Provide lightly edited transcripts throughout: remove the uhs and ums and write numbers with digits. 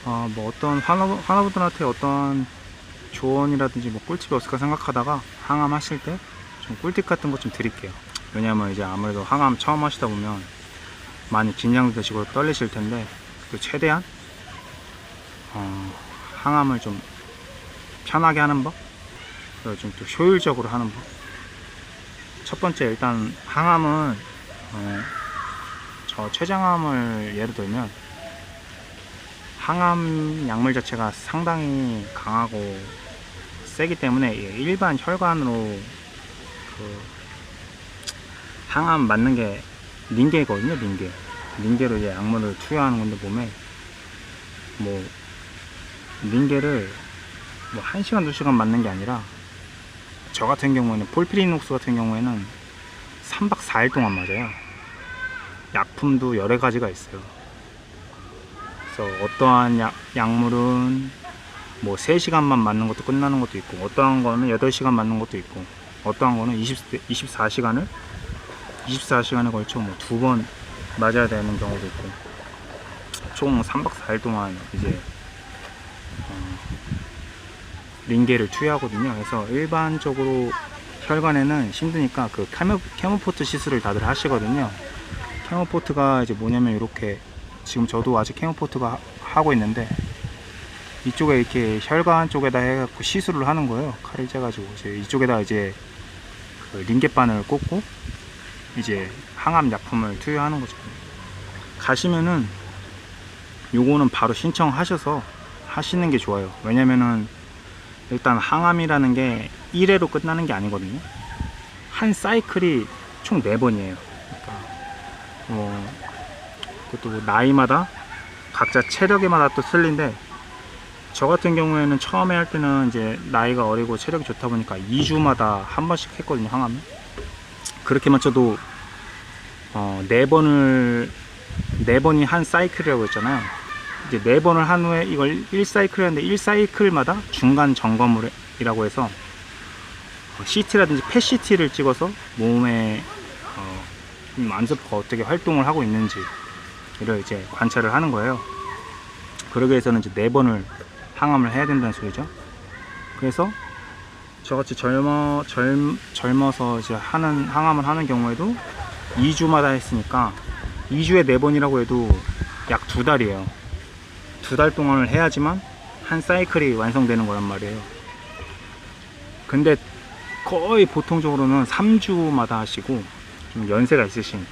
뭐 어떤 환호분들한테 어떤 조언이라든지 뭐 꿀팁이 없을까 생각하다가 항암 하실 때 좀 꿀팁 같은 거 좀 드릴게요. 왜냐면 이제 아무래도 항암 처음 하시다 보면 많이 긴장되시고 떨리실 텐데, 그 최대한 항암을 좀 편하게 하는 법, 그리고 좀 또 효율적으로 하는 법. 첫 번째, 일단 항암은 저 췌장암을 예를 들면 항암 약물 자체가 상당히 강하고 세기 때문에 일반 혈관으로 그 항암 맞는 게 링게거든요. 링게로 이제 약물을 투여하는 건데, 몸에 뭐 링게를 뭐 1시간 2시간 맞는 게 아니라, 저 같은 경우에는 폴피리녹스 같은 경우에는 3박 4일 동안 맞아요. 약품도 여러 가지가 있어요. 그래서 어떠한 약물은 뭐 3시간만 맞는 것도 끝나는 것도 있고, 어떠한 거는 8시간 맞는 것도 있고, 어떠한 거는 24시간을 걸쳐 뭐 2번 맞아야 되는 경우도 있고, 총 3박 4일 동안 이제 링게를 투여하거든요. 그래서 일반적으로 혈관에는 힘드니까 그 케모포트 시술을 다들 하시거든요. 케모포트가 이제 뭐냐면, 이렇게 지금 저도 아직 케모포트가 하고 있는데, 이쪽에 이렇게 혈관 쪽에다 해갖고 시술을 하는 거예요. 칼을 째가지고 이제 이쪽에다 이제 그 링게바늘 꽂고 이제 항암 약품을 투여하는 거죠. 가시면은 요거는 바로 신청하셔서 하시는 게 좋아요. 왜냐면은 일단 항암이라는 게 1회로 끝나는 게 아니거든요. 한 사이클이 총 4번이에요. 그러니까 그것도 뭐 나이마다 각자 체력에마다 또 틀린데, 저 같은 경우에는 처음에 할 때는 이제 나이가 어리고 체력이 좋다 보니까 2주마다 한 번씩 했거든요, 항암을. 그렇게만 쳐도 4번이 한 사이클이라고 했잖아요. 이제 4번을 한 후에 이걸 1사이클이었는데, 1사이클마다 중간 점검이라고 해서 CT라든지 펫CT를 찍어서 몸에 안세포가 어떻게 활동을 하고 있는지를 이제 관찰을 하는 거예요. 그러기 위해서는 이제 4번을 항암을 해야 된다는 소리죠. 그래서 저같이 젊어서 이제 항암을 하는 경우에도 2주마다 했으니까 2주에 4번이라고 해도 약 2달이에요. 2달 동안을 해야지만 한 사이클이 완성되는 거란 말이에요. 근데 거의 보통적으로는 3주마다 하시고, 좀 연세가 있으신,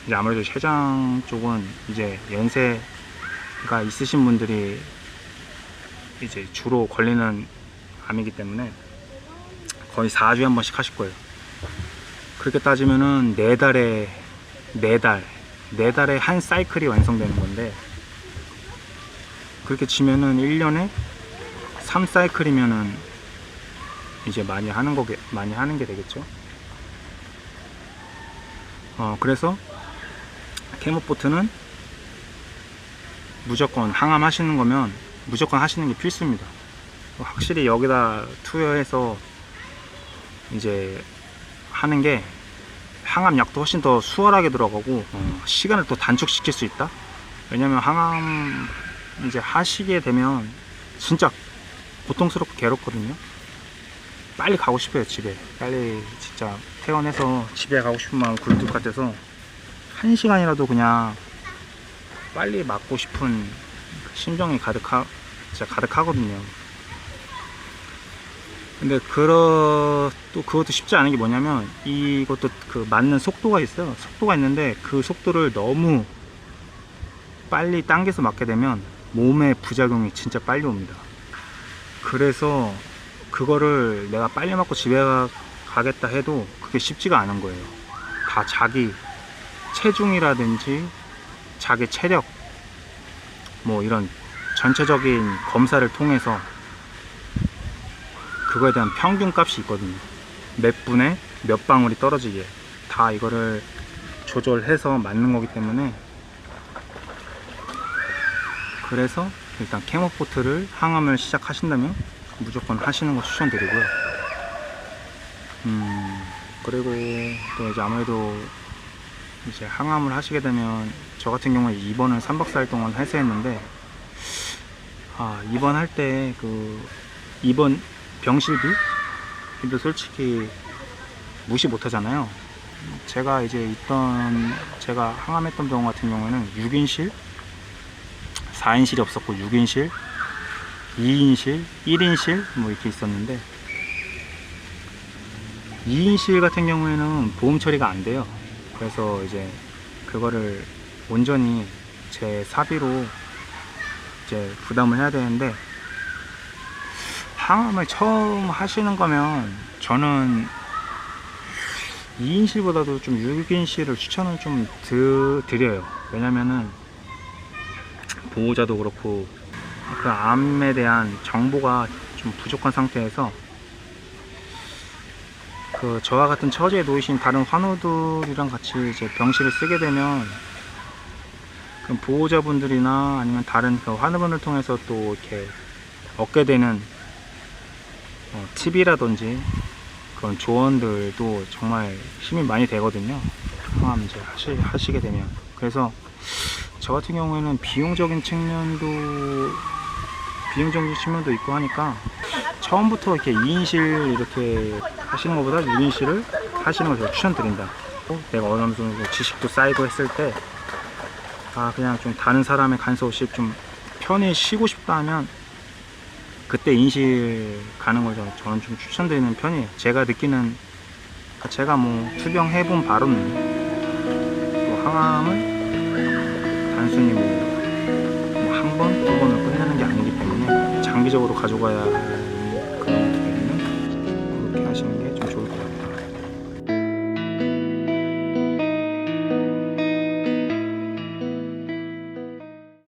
이제 아무래도 췌장 쪽은 이제 연세가 있으신 분들이 이제 주로 걸리는 암이기 때문에 거의 4주에 한 번씩 하실 거예요. 그렇게 따지면은 4달에 한 사이클이 완성되는 건데, 그렇게 치면은 1년에 3사이클이면은 이제 많이 하는 게 되겠죠. 그래서 케모포트는 무조건 항암 하시는 거면 무조건 하시는 게 필수입니다. 확실히 여기다 투여해서 이제 하는 게 항암 약도 훨씬 더 수월하게 들어가고, 시간을 또 단축시킬 수 있다. 왜냐면 항암 이제 하시게 되면 진짜 고통스럽고 괴롭거든요. 빨리 가고 싶어요, 집에. 빨리 진짜 퇴원해서 집에 가고 싶은 마음 굴뚝 같아서 1시간이라도 그냥 빨리 맞고 싶은 심정이 진짜 가득하거든요. 근데 또 그것도 쉽지 않은 게 뭐냐면, 이것도 그 맞는 속도가 있어요. 속도가 있는데, 그 속도를 너무 빨리 당겨서 맞게 되면 몸에 부작용이 진짜 빨리 옵니다. 그래서 그거를 내가 빨리 맞고 집에 가겠다 해도 그게 쉽지가 않은 거예요. 다 자기 체중이라든지 자기 체력, 뭐 이런 전체적인 검사를 통해서 그거에 대한 평균 값이 있거든요. 몇 분에 몇 방울이 떨어지게 다 이거를 조절해서 맞는 거기 때문에, 그래서 일단 케모포트를 항암을 시작하신다면 무조건 하시는 거 추천드리고요. 그리고 또 이제 아무래도 이제 항암을 하시게 되면, 저 같은 경우에 입원을 3박 4일 동안 해서 했는데, 입원할 때 그 입원 병실비도 솔직히 무시 못 하잖아요. 제가 제가 항암했던 병원 같은 경우에는 6인실, 4인실이 없었고 6인실, 2인실, 1인실 뭐 이렇게 있었는데 2인실 같은 경우에는 보험 처리가 안 돼요. 그래서 이제 그거를 온전히 제 사비로 이제 부담을 해야 되는데, 항암을 처음 하시는 거면 저는 2인실보다도 좀 6인실을 추천을 좀 드려요. 왜냐면은 보호자도 그렇고 그 암에 대한 정보가 좀 부족한 상태에서 그 저와 같은 처지에 놓이신 다른 환우들이랑 같이 이제 병실을 쓰게 되면 그 보호자분들이나 아니면 다른 그 환우분을 통해서 또 이렇게 얻게 되는 팁이라든지 그런 조언들도 정말 힘이 많이 되거든요. 항암 이제 하시게 되면. 그래서 저 같은 경우에는 비용적인 측면도 있고 하니까 처음부터 이렇게 2인실 이렇게 하시는 것보다 6인실을 하시는 걸 제가 추천드린다. 내가 어느 정도 지식도 쌓이고 했을 때 그냥 좀 다른 사람의 간섭 없이 좀 편히 쉬고 싶다 하면 그때 인실 가는 걸 저는 좀 추천드리는 편이에요. 제가 느끼는, 제가 뭐 투병해본 바로는 또 항암은 단순히 뭐 한 번, 두 번을 끝내는 게 아니기 때문에 장기적으로 가져가야